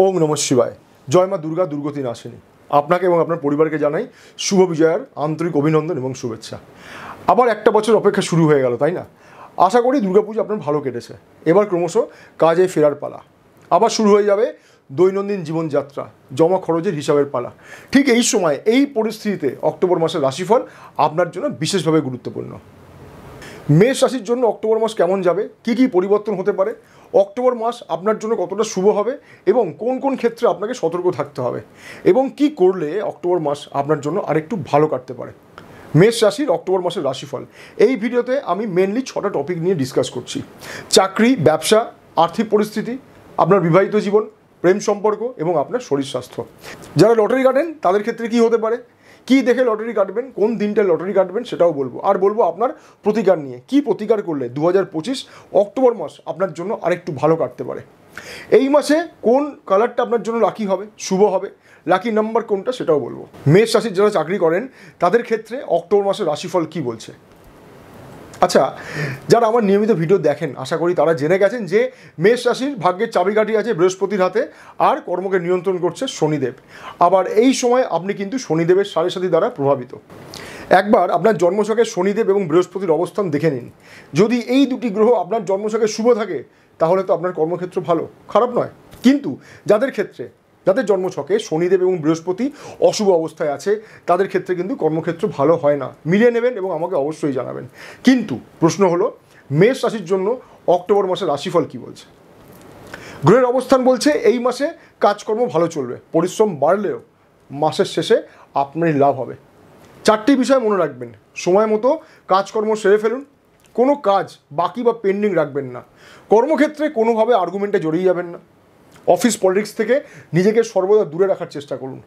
ওম নমঃ শিবায়। জয় মা দুর্গা, দুর্গতি নাশিনী। আপনাকে এবং আপনার পরিবারকে জানাই শুভ বিজয়ার আন্তরিক অভিনন্দন এবং শুভেচ্ছা। আবার একটা বছর অপেক্ষা শুরু হয়ে গেল, তাই না? আশা করি দুর্গাপুজো আপনার ভালো কেটেছে। এবার ক্রমশ কাজে ফেরার পালা। আবার শুরু হয়ে যাবে দৈনন্দিন জীবনযাত্রা, জমা খরচের হিসাবের পালা। ঠিক এই সময়, এই পরিস্থিতিতে অক্টোবর মাসের রাশিফল আপনার জন্য বিশেষভাবে গুরুত্বপূর্ণ। মেষ রাশির জন্য অক্টোবর মাস কেমন যাবে, কী কী পরিবর্তন হতে পারে, অক্টোবর মাস আপনার জন্য কতটা শুভ হবে এবং কোন কোন ক্ষেত্রে আপনাকে সতর্ক থাকতে হবে এবং কি করলে অক্টোবর মাস আপনার জন্য আরেকটু ভালো কাটতে পারে। মেষ রাশির অক্টোবর মাসের রাশিফল এই ভিডিওতে আমি মেনলি 6টা টপিক নিয়ে ডিসকাস করছি। চাকরি, ব্যবসা, আর্থিক পরিস্থিতি, আপনার বিবাহিত জীবন, প্রেম সম্পর্ক এবং আপনার শরীর স্বাস্থ্য। যারা লটারি কাটেন তাদের ক্ষেত্রে কী হতে পারে, কী দেখে লটারি কাটবেন, কোন দিনটায় লটারি কাটবেন সেটাও বলবো। আর বলবো আপনার প্রতিকার নিয়ে, কী প্রতিকার করলে 2025 অক্টোবর মাস আপনার জন্য আরেকটু ভালো কাটতে পারে। এই মাসে কোন কালারটা আপনার জন্য লাকি হবে, শুভ হবে, লাকি নাম্বার কোনটা সেটাও বলবো। মেষ রাশির যারা চাকরি করেন তাদের ক্ষেত্রে অক্টোবর মাসের রাশিফল কী বলছে। আচ্ছা, যারা আমার নিয়মিত ভিডিও দেখেন আশা করি তারা জেনে গেছেন যে মেষ রাশির ভাগ্যের চাবিকাঠি আছে বৃহস্পতির হাতে, আর কর্মকে নিয়ন্ত্রণ করছে শনিদেব। আবার এই সময় আপনি কিন্তু শনিদেবের সাড়ে সাথী দ্বারা প্রভাবিত। একবার আপনার জন্মছকে শনিদেব এবং বৃহস্পতির অবস্থান দেখে নিন। যদি এই দুটি গ্রহ আপনার জন্মছকে শুভ থাকে তাহলে তো আপনার কর্মক্ষেত্র ভালো, খারাপ নয়। কিন্তু যাদের জন্মছকে শনিদেব এবং বৃহস্পতি অশুভ অবস্থায় আছে তাদের ক্ষেত্রে কিন্তু কর্মক্ষেত্র ভালো হয় না। মিলিয়ে নেবেন এবং আমাকে অবশ্যই জানাবেন। কিন্তু প্রশ্ন হলো, মেষ রাশির জন্য অক্টোবর মাসের রাশিফল কী বলছে। গ্রহের অবস্থান বলছে এই মাসে কাজকর্ম ভালো চলবে, পরিশ্রম বাড়লেও মাসের শেষে আপনারই লাভ হবে। 4টি বিষয় মনে রাখবেন। সময় মতো কাজকর্ম সেরে ফেলুন, কোনো কাজ বাকি বা পেন্ডিং রাখবেন না। কর্মক্ষেত্রে কোনোভাবে আর্গুমেন্টে জড়িয়ে যাবেন না। অফিস পলিটিক্স থেকে নিজেকে সর্বদা দূরে রাখার চেষ্টা করুন।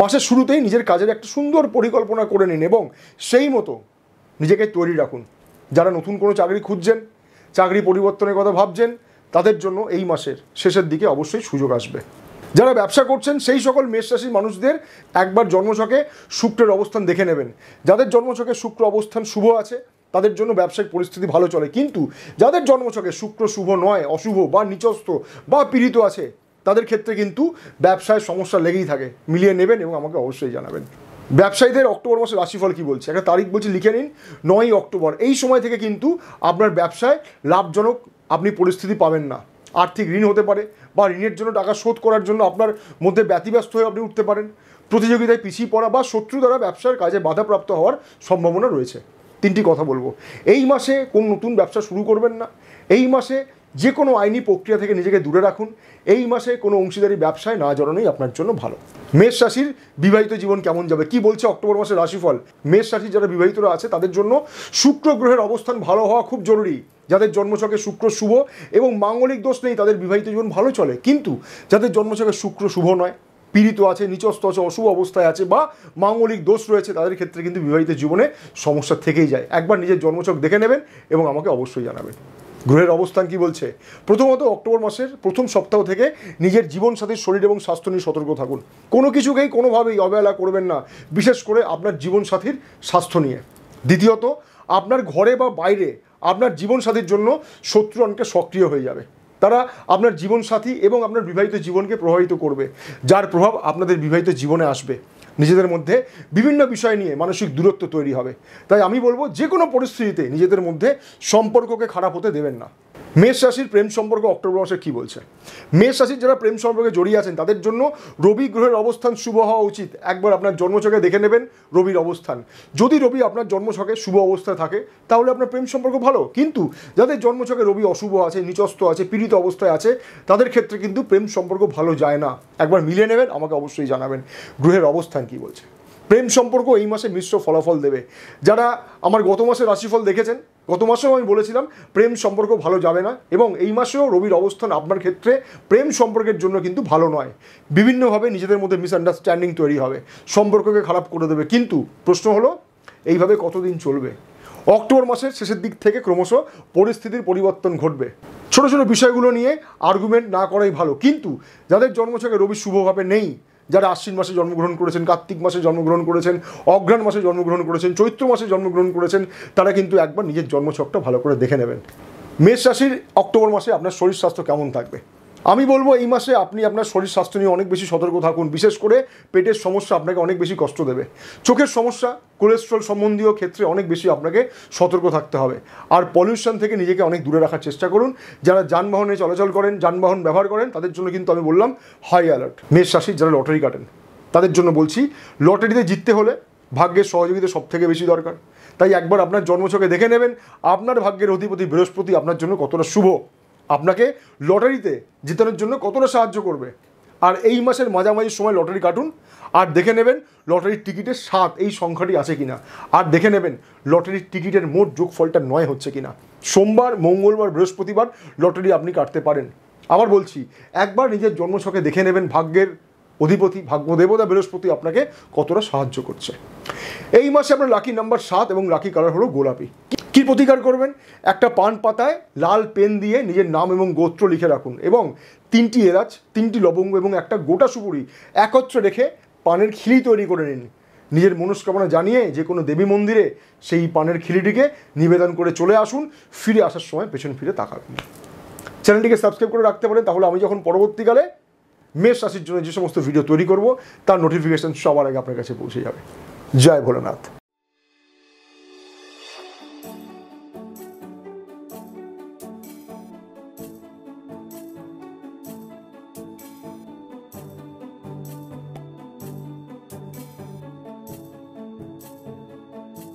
মাসের শুরুতেই নিজের কাজের একটা সুন্দর পরিকল্পনা করে নিন এবং সেই মতো নিজেকে তৈরি রাখুন। যারা নতুন কোনো চাকরি খুঁজছেন, চাকরি পরিবর্তনের কথা ভাবছেন, তাদের জন্য এই মাসের শেষের দিকে অবশ্যই সুযোগ আসবে। যারা ব্যবসা করছেন সেই সকল মেষ রাশির মানুষদের একবার জন্মছকে শুক্রের অবস্থান দেখে নেবেন। যাদের জন্মছকে শুক্র অবস্থান শুভ আছে তাদের জন্য ব্যবসায়িক পরিস্থিতি ভালো চলে। কিন্তু যাদের জন্মছকে শুক্র শুভ নয়, অশুভ বা নিচস্থ বা পীড়িত আছে তাদের ক্ষেত্রে কিন্তু ব্যবসায় সমস্যা লেগেই থাকে। মিলিয়ে নেবেন এবং আমাকে অবশ্যই জানাবেন। ব্যবসায়ীদের অক্টোবর মাসের রাশিফল কী বলছে, একটা তারিখ বলছি লিখে নিন, 9ই অক্টোবর। এই সময় থেকে কিন্তু আপনার ব্যবসায় লাভজনক আপনি পরিস্থিতি পাবেন না। আর্থিক ঋণ হতে পারে বা ঋণের জন্য টাকা শোধ করার জন্য আপনার মধ্যে ব্যতিব্যস্ত হয়ে আপনি উঠতে পারেন। প্রতিযোগিতায় পিছিয়ে পড়া বা শত্রু দ্বারা ব্যবসার কাজে বাধাপ্রাপ্ত হওয়ার সম্ভাবনা রয়েছে। 3টি কথা বলবো। এই মাসে কোন নতুন ব্যবসা শুরু করবেন না। এই মাসে যে কোনো আইনি প্রক্রিয়া থেকে নিজেকে দূরে রাখুন। এই মাসে কোনো অংশীদারি ব্যবসায় না জড়ানোই আপনার জন্য ভালো। মেষ রাশির বিবাহিত জীবন কেমন যাবে, কি বলছে অক্টোবর মাসের রাশিফল। মেষ রাশির যারা বিবাহিতরা আছে তাদের জন্য শুক্র গ্রহের অবস্থান ভালো হওয়া খুব জরুরি। যাদের জন্মছকে শুক্র শুভ এবং মাঙ্গলিক দোষ নেই তাদের বিবাহিত জীবন ভালো চলে। কিন্তু যাদের জন্মছকে শুক্র শুভ নয়, পীড়িত আছে, নিচস্থ আছে, অশুভ অবস্থায় আছে বা মাঙ্গলিক দোষ রয়েছে তাদের ক্ষেত্রে কিন্তু বিবাহিত জীবনে সমস্যা থেকেই যায়। একবার নিজের জন্মছক দেখে নেবেন এবং আমাকে অবশ্যই জানাবেন। গ্রহের অবস্থান কি বলছে। প্রথমত অক্টোবর মাসের প্রথম সপ্তাহ থেকে নিজের জীবনসাথীর শরীর এবং স্বাস্থ্য নিয়ে সতর্ক থাকুন। কোনো কিছুকেই কোনোভাবেই অবহেলা করবেন না, বিশেষ করে আপনার জীবনসাথীর স্বাস্থ্য নিয়ে। দ্বিতীয়ত, আপনার ঘরে বা বাইরে আপনার জীবনসাথীর জন্য শত্রু অনেকটা সক্রিয় হয়ে যাবে। তারা আপনার জীবনসাথী এবং আপনার বিবাহিত জীবনকে প্রভাবিত করবে, যার প্রভাব আপনাদের বিবাহিত জীবনে আসবে। নিজেদের মধ্যে বিভিন্ন বিষয় নিয়ে মানসিক দূরত্ব তৈরি হবে। তাই আমি বলবো যে কোনো পরিস্থিতিতে নিজেদের মধ্যে সম্পর্ককে খারাপ হতে দেবেন না। মেষ রাশির প্রেম সম্পর্ক অক্টোবর মাসে কী বলছে। মেষ রাশির যারা প্রেম সম্পর্কে জড়িয়ে আছেন তাদের জন্য রবি গ্রহের অবস্থান শুভ হওয়া উচিত। একবার আপনার জন্মছকে দেখে নেবেন রবির অবস্থান। যদি রবি আপনার জন্মছকে শুভ অবস্থায় থাকে তাহলে আপনার প্রেম সম্পর্ক ভালো। কিন্তু যাদের জন্মছকে রবি অশুভ আছে, নিচস্থ আছে, পীড়িত অবস্থায় আছে তাদের ক্ষেত্রে কিন্তু প্রেম সম্পর্ক ভালো যায় না। একবার মিলিয়ে নেবেন, আমাকে অবশ্যই জানাবেন গ্রহের অবস্থান কী বলছে। প্রেম সম্পর্ক এই মাসে মিশ্র ফলাফল দেবে। যারা আমার গত মাসের রাশিফল দেখেছেন, গত মাসেও আমি বলেছিলাম প্রেম সম্পর্ক ভালো যাবে না এবং এই মাসেও রবির অবস্থান আপনার ক্ষেত্রে প্রেম সম্পর্কের জন্য কিন্তু ভালো নয়। বিভিন্নভাবে নিজেদের মধ্যে মিসআন্ডারস্ট্যান্ডিং তৈরি হবে, সম্পর্ককে খারাপ করে দেবে। কিন্তু প্রশ্ন হলো এইভাবে কতদিন চলবে। অক্টোবর মাসের শেষের দিক থেকে ক্রমশ পরিস্থিতির পরিবর্তন ঘটবে। ছোট ছোট বিষয়গুলো নিয়ে আর্গুমেন্ট না করাই ভালো। কিন্তু যাদের জন্মছকে রবি শুভভাবে নেই, যারা আশ্বিন মাসে জন্মগ্রহণ করেছেন, কার্তিক মাসে জন্মগ্রহণ করেছেন, অঘ্রাণ মাসে জন্মগ্রহণ করেছেন, চৈত্র মাসে জন্মগ্রহণ করেছেন, তারা কিন্তু একবার নিজের জন্মছকটা ভালো করে দেখে নেবেন। মেষ রাশির অক্টোবর মাসে আপনার শরীর স্বাস্থ্য কেমন থাকবে। আমি বলবো এই মাসে আপনি আপনার শরীর স্বাস্থ্য নিয়ে অনেক বেশি সতর্ক থাকুন। বিশেষ করে পেটের সমস্যা আপনাকে অনেক বেশি কষ্ট দেবে, চোখের সমস্যা, কোলেস্ট্রল সম্বন্ধীয় ক্ষেত্রে অনেক বেশি আপনাকে সতর্ক থাকতে হবে। আর পলিউশন থেকে নিজেকে অনেক দূরে রাখার চেষ্টা করুন। যারা যানবাহনে চলাচল করেন, যানবাহন ব্যবহার করেন, তাদের জন্য কিন্তু আমি বললাম হাই অ্যালার্ট। মেষ রাশির যারা লটারি কাটেন তাদের জন্য বলছি, লটারিতে জিততে হলে ভাগ্যের সহযোগিতা সব থেকে বেশি দরকার। তাই একবার আপনার জন্মছকে দেখে নেবেন আপনার ভাগ্যের অধিপতি বৃহস্পতি আপনার জন্য কতটা শুভ, আপনাকে লটারিতে জেতানোর জন্য কতটা সাহায্য করবে। আর এই মাসের মাঝামাঝি সময় লটারি কাটুন আর দেখে নেবেন লটারির টিকিটের 7 এই সংখ্যাটি আছে কিনা, আর দেখে নেবেন লটারির টিকিটের মোট যোগফলটা 9 হচ্ছে কিনা। সোমবার, মঙ্গলবার, বৃহস্পতিবার লটারি আপনি কাটতে পারেন। আবার বলছি, একবার নিজের জন্মছকে দেখে নেবেন ভাগ্যের অধিপতি, ভাগ্য দেবতা বৃহস্পতি আপনাকে কতটা সাহায্য করছে। এই মাসে আপনার লাকি নাম্বার 7 এবং লাকি কালার হলো গোলাপি। কি প্রতিকার করবেন? একটা পান পাতায় লাল পেন দিয়ে নিজের নাম এবং গোত্র লিখে রাখুন এবং 3টি এলাচ, 3টি লবঙ্গ এবং একটা গোটা সুপুরি একত্রে রেখে পানের খিলি তৈরি করে নিন। নিজের মনস্কামনা জানিয়ে যে কোনো দেবী মন্দিরে সেই পানের খিলিটিকে নিবেদন করে চলে আসুন। ফিরে আসার সময় পেছন ফিরে তাকাবেন। চ্যানেলটিকে সাবস্ক্রাইব করে রাখতে পারেন, তাহলে আমি যখন পরবর্তীকালে মেষ রাশির জন্য যে সমস্ত ভিডিও তৈরি করব তার নোটিফিকেশন সবার আগে আপনার কাছে পৌঁছে যাবে। জয় ভোলেনাথ।